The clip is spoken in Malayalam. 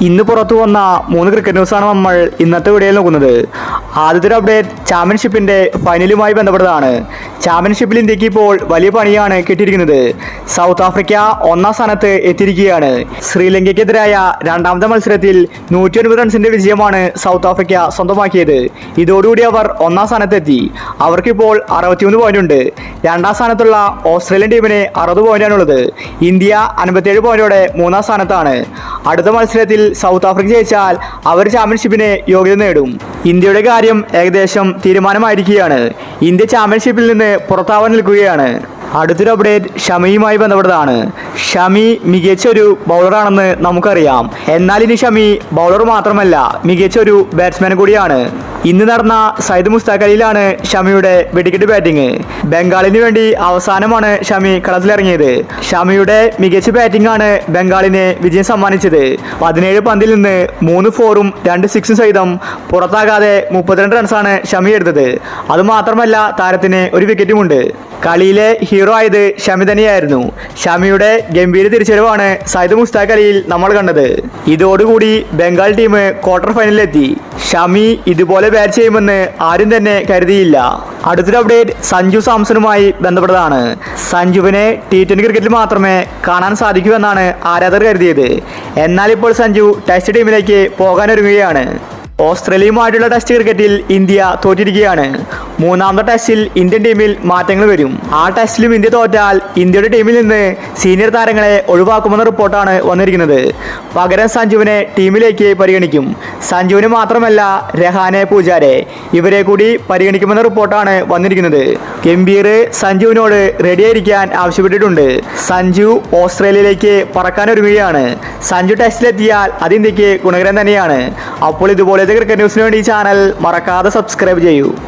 ഇന്ന് പുറത്തു വന്ന 3 ക്രിക്കറ്റ് ന്യൂസാണ് നമ്മൾ ഇന്നത്തെ വീഡിയോയിൽ നോക്കുന്നത്. ആദ്യത്തെ ഒരു അപ്ഡേറ്റ് ചാമ്പ്യൻഷിപ്പിന്റെ ഫൈനലുമായി ബന്ധപ്പെട്ടതാണ്. ചാമ്പ്യൻഷിപ്പിൽ ഇന്ത്യക്ക് ഇപ്പോൾ വലിയ പണിയാണ് കിട്ടിയിരിക്കുന്നത്. സൗത്ത് ആഫ്രിക്ക 1-ാം സ്ഥാനത്ത് എത്തിയിരിക്കുകയാണ്. ശ്രീലങ്കയ്ക്കെതിരായ രണ്ടാമത്തെ മത്സരത്തിൽ 109 റൺസിന്റെ വിജയമാണ് സൗത്ത് ആഫ്രിക്ക സ്വന്തമാക്കിയത്. ഇതോടുകൂടി അവർ 1-ാം സ്ഥാനത്തെത്തി. അവർക്കിപ്പോൾ 63 പോയിന്റ് ഉണ്ട്. 2-ാം സ്ഥാനത്തുള്ള ഓസ്ട്രേലിയൻ ടീമിന് 60 പോയിന്റാണുള്ളത്. ഇന്ത്യ 57 പോയിന്റോടെ 3-ാം സ്ഥാനത്താണ്. അടുത്ത മത്സരത്തിൽ സൗത്ത് ആഫ്രിക്ക ജയിച്ചാൽ അവർ ചാമ്പ്യൻഷിപ്പിന് യോഗ്യത നേടും. ഇന്ത്യയുടെ കാര്യം ഏകദേശം തീരുമാനമായിരിക്കുകയാണ്. ഇന്ത്യ ചാമ്പ്യൻഷിപ്പിൽ നിന്ന് പുറത്താവാൻ നിൽക്കുകയാണ്. അടുത്തൊരു അപ്ഡേറ്റ് ഷമിയുമായി ബന്ധപ്പെട്ടതാണ്. ഷമി മികച്ചൊരു ബൗളറാണെന്ന് നമുക്കറിയാം. എന്നാൽ ഇനി ഷമി ബൗളർ മാത്രമല്ല, മികച്ചൊരു ബാറ്റ്സ്മാൻ കൂടിയാണ്. ഇന്ന് നടന്ന സയ്യിദ് മുസ്താഖ് അലിയിലാണ് ഷമിയുടെ വെടിക്കെട്ട് ബാറ്റിംഗ്. ബംഗാളിന് വേണ്ടി അവസാനമാണ് ഷമി കളത്തിലിറങ്ങിയത്. ഷമിയുടെ മികച്ച ബാറ്റിംഗ് ആണ് ബംഗാളിന് വിജയം സമ്മാനിച്ചത്. 17 പന്തിൽ നിന്ന് 3 4-ഉം 2 6-ഉം സഹിതം പുറത്താകാതെ 32 റൺസാണ് ഷമി എടുത്തത്. അതുമാത്രമല്ല, താരത്തിന് ഒരു വിക്കറ്റുമുണ്ട്. കളിയിലെ ഹീറോ ആയത് ഷമി തന്നെയായിരുന്നു. ഷമിയുടെ ഗംഭീര തിരിച്ചുവരവാണ് സയ്യിദ് മുസ്താഖ് അലിയിൽ നമ്മൾ കണ്ടത്. ഇതോടുകൂടി ബംഗാൾ ടീം ക്വാർട്ടർ ഫൈനലിലെത്തി. ഷമി ഇതുപോലെ ബാറ്റ് ചെയ്യുമെന്ന് ആരും തന്നെ കരുതിയില്ല. അടുത്തൊരു അപ്ഡേറ്റ് സഞ്ജു സാംസണുമായി ബന്ധപ്പെട്ടതാണ്. സഞ്ജുവിനെ T20 ക്രിക്കറ്റിൽ മാത്രമേ കാണാൻ സാധിക്കൂ എന്നാണ് ആരാധകർ കരുതിയത്. എന്നാൽ ഇപ്പോൾ സഞ്ജു ടെസ്റ്റ് ടീമിലേക്ക് പോകാനൊരുങ്ങുകയാണ്. ഓസ്ട്രേലിയയുമായിട്ടുള്ള ടെസ്റ്റ് ക്രിക്കറ്റിൽ ഇന്ത്യ തോറ്റിരിക്കുകയാണ്. 3-ാമത്തെ ടെസ്റ്റിൽ ഇന്ത്യൻ ടീമിൽ മാറ്റങ്ങൾ വരും. ആ ടെസ്റ്റിലും ഇന്ത്യ തോറ്റാൽ ഇന്ത്യയുടെ ടീമിൽ നിന്ന് സീനിയർ താരങ്ങളെ ഒഴിവാക്കുമെന്ന റിപ്പോർട്ടാണ് വന്നിരിക്കുന്നത്. പകരം സഞ്ജുവിനെ ടീമിലേക്ക് പരിഗണിക്കും. സഞ്ജുവിന് മാത്രമല്ല, രഹാനെ, പൂജാരെ ഇവരെ കൂടി പരിഗണിക്കുമെന്ന റിപ്പോർട്ടാണ് വന്നിരിക്കുന്നത്. ഗംഭീർ സഞ്ജുവിനോട് റെഡിയായിരിക്കാൻ ആവശ്യപ്പെട്ടിട്ടുണ്ട്. സഞ്ജു ഓസ്ട്രേലിയയിലേക്ക് പറക്കാനൊരുങ്ങുകയാണ്. സഞ്ജു ടെസ്റ്റിലെത്തിയാൽ അത് ഇന്ത്യക്ക് ഗുണകരം തന്നെയാണ്. അപ്പോൾ ഇതുപോലത്തെ ക്രിക്കറ്റ് ന്യൂസിന് വേണ്ടി ചാനൽ മറക്കാതെ സബ്സ്ക്രൈബ് ചെയ്യൂ.